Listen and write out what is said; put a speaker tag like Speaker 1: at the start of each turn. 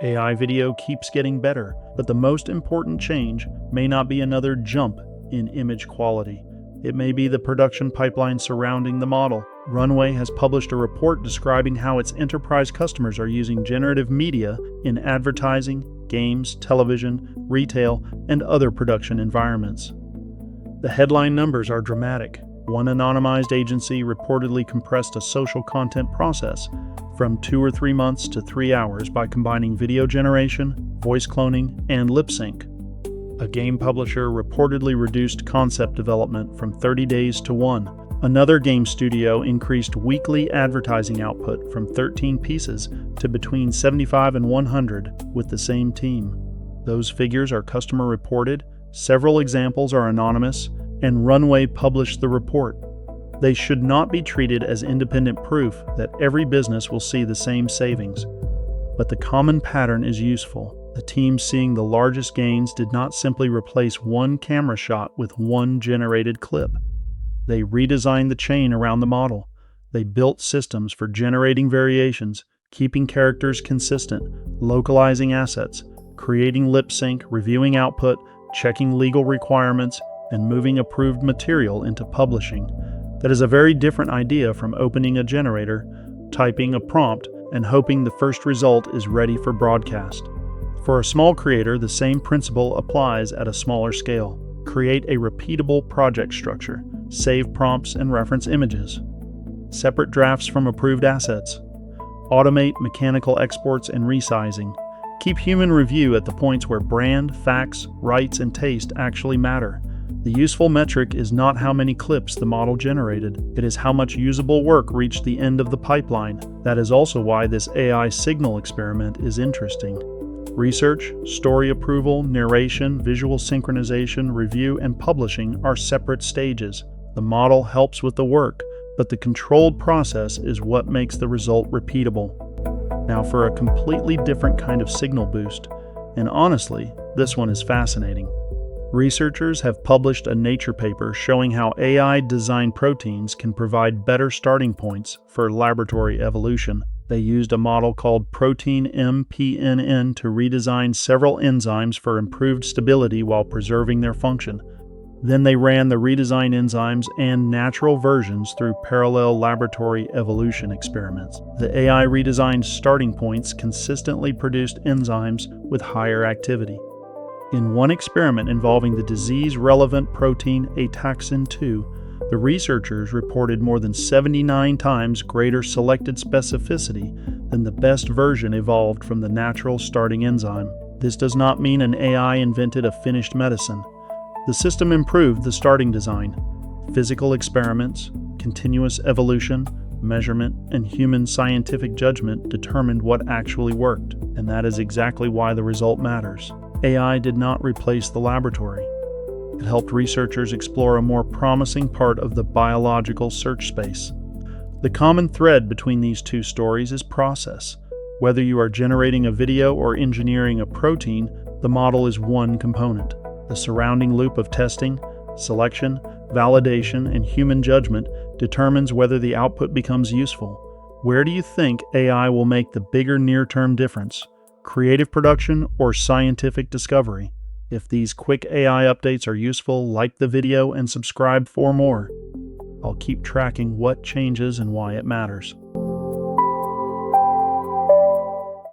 Speaker 1: AI video keeps getting better, but the most important change may not be another jump in image quality. It may be the production pipeline surrounding the model. Runway has published a report describing how its enterprise customers are using generative media in advertising, games, television, retail, and other production environments. The headline numbers are dramatic. One anonymized agency reportedly compressed a social content process from 2 or 3 months to 3 hours by combining video generation, voice cloning, and lip sync. A game publisher reportedly reduced concept development from 30 days to 1. Another game studio increased weekly advertising output from 13 pieces to between 75 and 100 with the same team. Those figures are customer reported, several examples are anonymous, and Runway published the report. They should not be treated as independent proof that every business will see the same savings. But the common pattern is useful. The team seeing the largest gains did not simply replace one camera shot with one generated clip. They redesigned the chain around the model. They built systems for generating variations, keeping characters consistent, localizing assets, creating lip sync, reviewing output, checking legal requirements, and moving approved material into publishing. That is a very different idea from opening a generator, typing a prompt, and hoping the first result is ready for broadcast. For a small creator, the same principle applies at a smaller scale. Create a repeatable project structure. Save prompts and reference images. Separate drafts from approved assets. Automate mechanical exports and resizing. Keep human review at the points where brand, facts, rights, and taste actually matter. The useful metric is not how many clips the model generated. It is how much usable work reached the end of the pipeline. That is also why this AI signal experiment is interesting. Research, story approval, narration, visual synchronization, review, and publishing are separate stages. The model helps with the work, but the controlled process is what makes the result repeatable. Now for a completely different kind of signal boost, and honestly, this one is fascinating. Researchers have published a Nature paper showing how AI-designed proteins can provide better starting points for laboratory evolution. They used a model called Protein MPNN to redesign several enzymes for improved stability while preserving their function. Then they ran the redesigned enzymes and natural versions through parallel laboratory evolution experiments. The AI-redesigned starting points consistently produced enzymes with higher activity. In one experiment involving the disease-relevant protein ataxin-2, the researchers reported more than 79 times greater selected specificity than the best version evolved from the natural starting enzyme. This does not mean an AI invented a finished medicine. The system improved the starting design. Physical experiments, continuous evolution, measurement, and human scientific judgment determined what actually worked, and that is exactly why the result matters. AI did not replace the laboratory. It helped researchers explore a more promising part of the biological search space. The common thread between these two stories is process. Whether you are generating a video or engineering a protein, the model is one component. The surrounding loop of testing, selection, validation, and human judgment determines whether the output becomes useful. Where do you think AI will make the bigger near-term difference? Creative production or scientific discovery? If these quick AI updates are useful, like the video and subscribe for more. I'll keep tracking what changes and why it matters.